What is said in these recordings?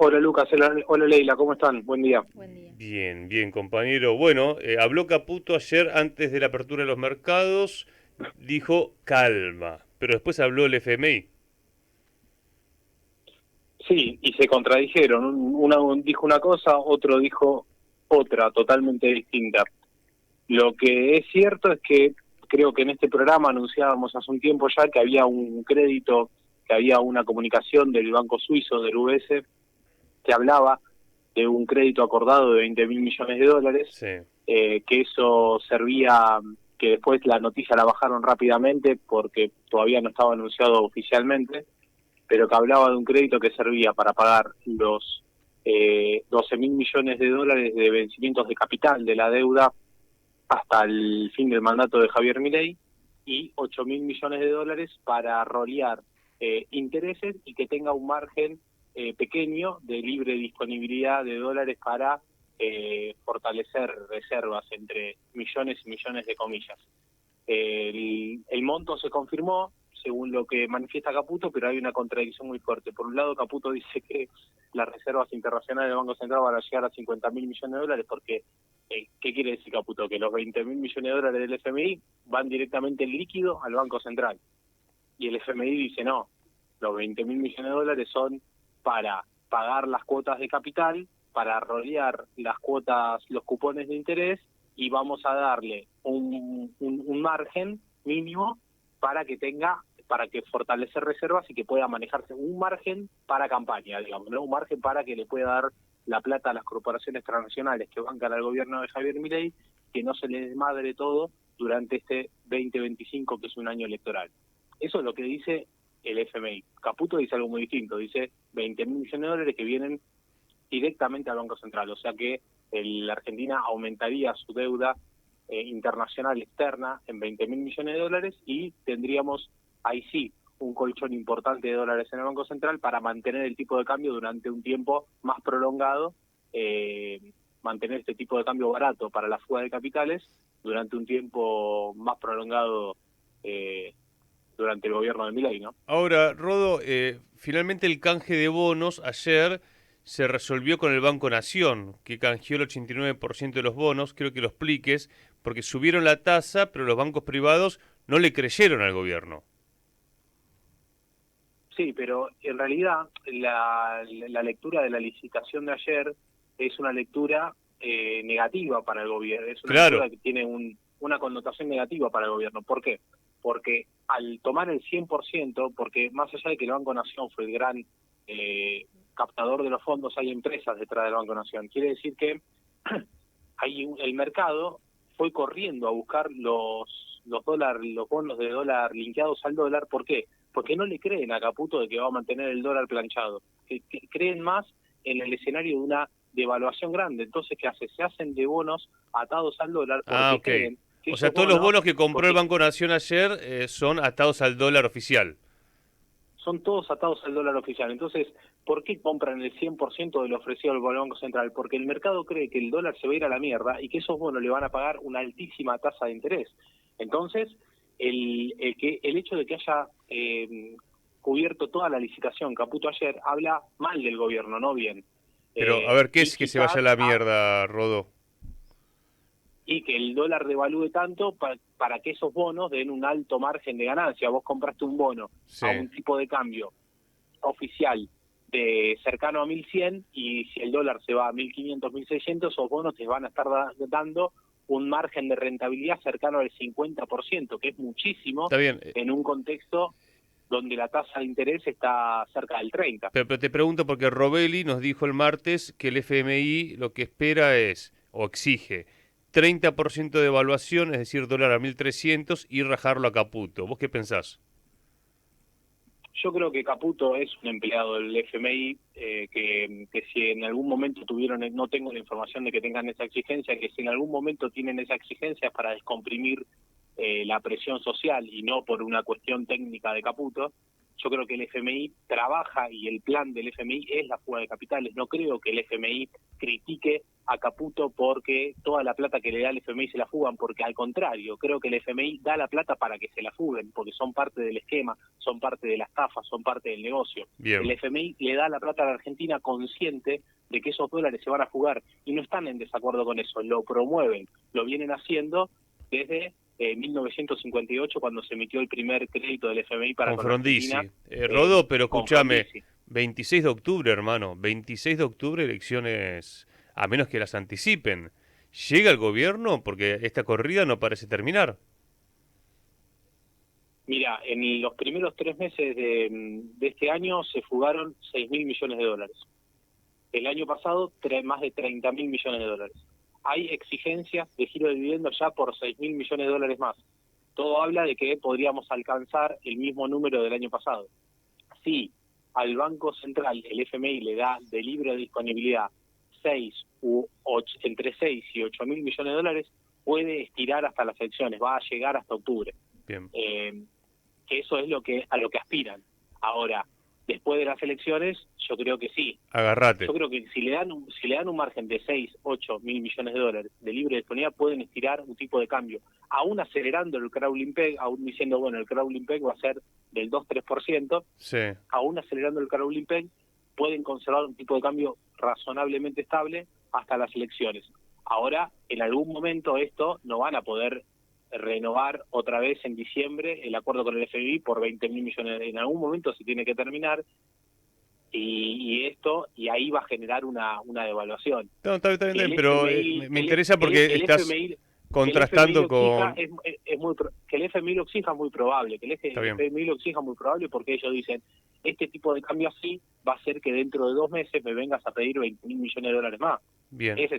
Hola Lucas, hola Leila, ¿cómo están? Buen día. Buen día. Bien, bien, compañero. Bueno, habló Caputo ayer antes de la apertura de los mercados, dijo calma, pero después habló el FMI. Sí, y se contradijeron. Uno dijo una cosa, otro dijo otra, totalmente distinta. Lo que es cierto es que creo que en este programa anunciábamos hace un tiempo ya que había un crédito, que había una comunicación del Banco Suizo, del UBS, que hablaba de un crédito acordado de 20.000 millones de dólares, Sí. que eso servía, que después la noticia la bajaron rápidamente porque todavía no estaba anunciado oficialmente, pero que hablaba de un crédito que servía para pagar los 12.000 millones de dólares de vencimientos de capital de la deuda hasta el fin del mandato de Javier Milei y 8.000 millones de dólares para rolear intereses y que tenga un margen pequeño de libre disponibilidad de dólares para fortalecer reservas entre millones y millones de comillas. El monto se confirmó, según lo que manifiesta Caputo, pero hay una contradicción muy fuerte. Por un lado, Caputo dice que las reservas internacionales del Banco Central van a llegar a 50.000 millones de dólares, porque, ¿qué quiere decir Caputo? Que los 20.000 millones de dólares del FMI van directamente en líquido al Banco Central. Y el FMI dice, no, los 20.000 millones de dólares son para pagar las cuotas de capital, para rolear las cuotas, los cupones de interés, y vamos a darle un margen mínimo para que tenga, para que fortalecer reservas y que pueda manejarse un margen para campaña, digamos, ¿no? Un margen para que le pueda dar la plata a las corporaciones transnacionales que bancan al gobierno de Javier Milei, que no se les desmadre todo durante este 2025, que es un año electoral. Eso es lo que dice el FMI. Caputo dice algo muy distinto, dice 20.000 millones de dólares que vienen directamente al Banco Central, o sea que la Argentina aumentaría su deuda internacional externa en 20.000 millones de dólares y tendríamos ahí sí un colchón importante de dólares en el Banco Central para mantener el tipo de cambio durante un tiempo más prolongado, mantener este tipo de cambio barato para la fuga de capitales durante un tiempo más prolongado durante el gobierno de Milei, ¿no? Ahora, Rodo, finalmente el canje de bonos ayer se resolvió con el Banco Nación, que canjeó el 89% de los bonos. Quiero que lo expliques, porque subieron la tasa, pero los bancos privados no le creyeron al gobierno. Sí, pero en realidad la lectura de la licitación de ayer es una lectura negativa para el gobierno, es una lectura Claro. que tiene una connotación negativa para el gobierno. ¿Por qué? Porque al tomar el 100%, porque más allá de que el Banco Nación fue el gran captador de los fondos, hay empresas detrás del Banco Nación. Quiere decir que el mercado fue corriendo a buscar los bonos de dólar linkeados al dólar. ¿Por qué? Porque no le creen a Caputo de que va a mantener el dólar planchado. Que creen más en el escenario de una devaluación grande. Entonces, ¿qué hace? Se hacen de bonos atados al dólar Ah, porque ok. creen que O sea, esos todos los bonos, bonos que compró el porque Banco Nación ayer son atados al dólar oficial. son todos atados al dólar oficial. Entonces, ¿por qué compran el 100% de lo ofrecido al Banco Central? Porque el mercado cree que el dólar se va a ir a la mierda y que esos bonos le van a pagar una altísima tasa de interés. Entonces, el hecho de que haya cubierto toda la licitación Caputo ayer habla mal del gobierno, no bien. Pero, a ver, ¿qué Y es que se vaya a quizás la mierda, Rodo? y que el dólar devalúe tanto para que esos bonos den un alto margen de ganancia. Vos compraste un bono Sí. a un tipo de cambio oficial de cercano a 1.100 y si el dólar se va a 1.500, 1.600, esos bonos te van a estar dando un margen de rentabilidad cercano al 50%, que es muchísimo Está bien. en un contexto donde la tasa de interés está cerca del 30%. Pero te pregunto porque Robelli nos dijo el martes que el FMI lo que espera es, o exige, 30% de evaluación, es decir, dólar a 1.300 y rajarlo a Caputo. ¿Vos qué pensás? Yo creo que Caputo es un empleado del FMI, que si en algún momento tuvieron, no tengo la información de que tengan esa exigencia, que si en algún momento tienen esa exigencia es para descomprimir la presión social y no por una cuestión técnica de Caputo. Yo creo que el FMI trabaja y el plan del FMI es la fuga de capitales. No creo que el FMI critique a Caputo porque toda la plata que le da el FMI se la fugan, porque al contrario, creo que el FMI da la plata para que se la fuguen, porque son parte del esquema, son parte de la estafa, son parte del negocio. Bien. El FMI le da la plata a la Argentina consciente de que esos dólares se van a fugar y no están en desacuerdo con eso, lo promueven, lo vienen haciendo desde 1958 cuando se emitió el primer crédito del FMI para Con con Frondizi. Argentina. Rodó, pero Con escúchame, Frondizi. 26 de octubre, hermano, 26 de octubre, elecciones, a menos que las anticipen. ¿Llega el gobierno? Porque esta corrida no parece terminar. Mira, en los primeros 3 meses de este año se fugaron 6.000 millones de dólares. El año pasado, más de 30.000 millones de dólares. Hay exigencias de giro de dividendos ya por 6.000 millones de dólares más. Todo habla de que podríamos alcanzar el mismo número del año pasado. Si al Banco Central, el FMI, le da de libre disponibilidad entre 6 y 8.000 millones de dólares, puede estirar hasta las elecciones, va a llegar hasta octubre. Bien. Que eso es a lo que aspiran. Ahora, después de las elecciones, yo creo que sí. Agarrate. Yo creo que si le dan un margen de 6, 8 mil millones de dólares de libre disponibilidad, pueden estirar un tipo de cambio, aún acelerando el crawling peg, aún diciendo, bueno, el crawling peg va a ser del 2-3%, Sí. aún acelerando el crawling peg, pueden conservar un tipo de cambio razonablemente estable hasta las elecciones. Ahora, en algún momento esto no van a poder renovar otra vez en diciembre el acuerdo con el FMI por 20.000 millones. En algún momento se tiene que terminar y ahí va a generar una devaluación. No, está bien, pero me interesa porque estás contrastando con... Que el FMI lo exija es muy probable, que el FMI lo exija muy probable porque ellos dicen, este tipo de cambio así va a hacer que dentro de 2 meses me vengas a pedir 20.000 millones de dólares más. Bien. Esa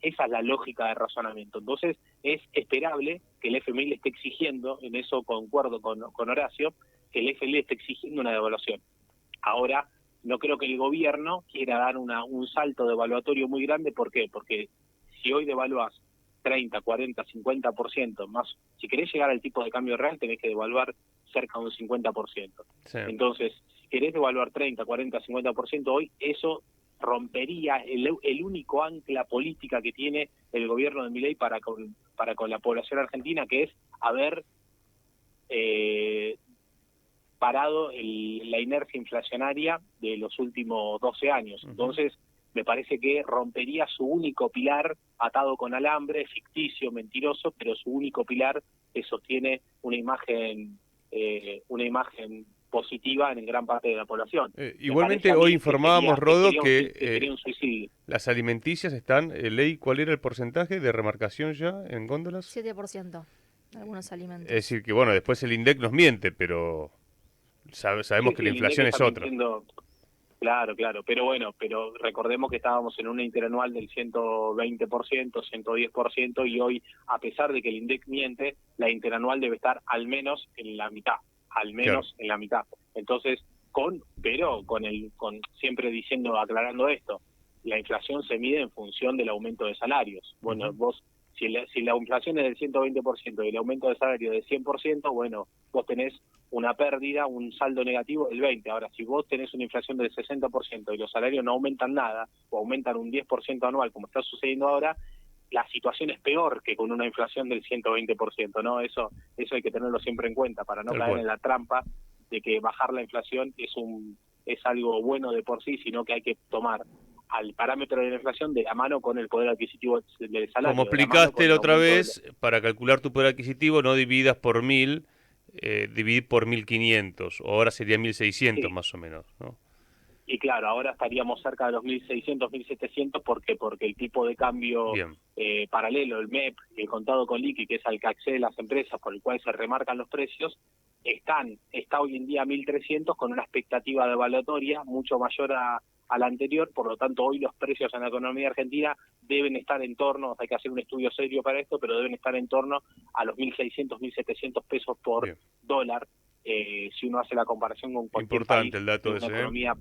es la lógica de razonamiento. Entonces, es esperable que el FMI le esté exigiendo, en eso concuerdo con Horacio, que el FMI le esté exigiendo una devaluación. Ahora, no creo que el gobierno quiera dar un salto devaluatorio muy grande. ¿Por qué? Porque si hoy devaluás 30, 40, 50% más, si querés llegar al tipo de cambio real, tenés que devaluar cerca de un 50%. Sí. Entonces, si querés devaluar 30, 40, 50% hoy, eso rompería el único ancla política que tiene el gobierno de Milei para con la población argentina, que es haber parado la inercia inflacionaria de los últimos 12 años. Entonces, me parece que rompería su único pilar atado con alambre, ficticio, mentiroso, pero su único pilar que sostiene una imagen positiva en gran parte de la población. Igualmente hoy informábamos, Rodo, que un suicidio. Las alimenticias están, Ley, ¿cuál era el porcentaje de remarcación ya en góndolas? 7%, algunos alimentos. Es decir, que bueno, después el INDEC nos miente, pero sabemos que la inflación es otra. Claro, pero bueno, recordemos que estábamos en una interanual del 120%, 110%, y hoy, a pesar de que el INDEC miente, la interanual debe estar al menos en la mitad, en la mitad. Entonces, siempre aclarando esto, la inflación se mide en función del aumento de salarios. Bueno, vos, si la inflación es del 120% y el aumento de salario es del 100%, bueno, vos tenés una pérdida, un saldo negativo del 20%. Ahora, si vos tenés una inflación del 60% y los salarios no aumentan nada, o aumentan un 10% anual, como está sucediendo ahora, la situación es peor que con una inflación del 120%, ¿no? Eso hay que tenerlo siempre en cuenta para no caer en la trampa de que bajar la inflación es algo bueno de por sí, sino que hay que tomar al parámetro de la inflación de la mano con el poder adquisitivo del salario. Como explicaste la otra vez, para calcular tu poder adquisitivo no dividas por 1.000, dividir por 1.500, o ahora sería 1.600 más o menos, ¿no? Y claro, ahora estaríamos cerca de los 1.600, 1.700, porque el tipo de cambio paralelo, el MEP, el contado con liqui, que es al que acceden las empresas, por el cual se remarcan los precios, está hoy en día a 1.300 con una expectativa devaluatoria mucho mayor a la anterior. Por lo tanto, hoy los precios en la economía argentina deben estar en torno, hay que hacer un estudio serio para esto, pero deben estar en torno a los 1.600, 1.700 pesos por dólar, si uno hace la comparación con cualquier Importante país el dato de ese, una economía.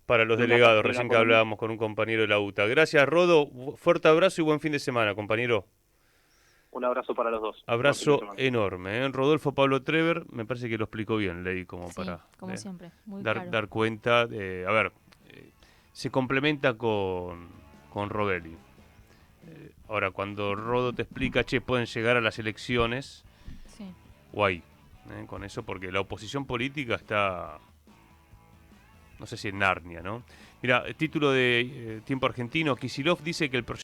Para los delegados, recién que hablábamos con un compañero de la UTA. Gracias, Rodo. Fuerte abrazo y buen fin de semana, compañero. Un abrazo para los dos. Abrazo enorme. Rodolfo Pablo Trever, me parece que lo explicó bien, Ley, para como siempre, muy dar cuenta. Se complementa con con Rovelli. Ahora, cuando Rodo te explica, che, pueden llegar a las elecciones, Sí. guay, con eso, porque la oposición política está, no sé si en Narnia, ¿no? Mira, título de Tiempo Argentino, Kicillof dice que el proyecto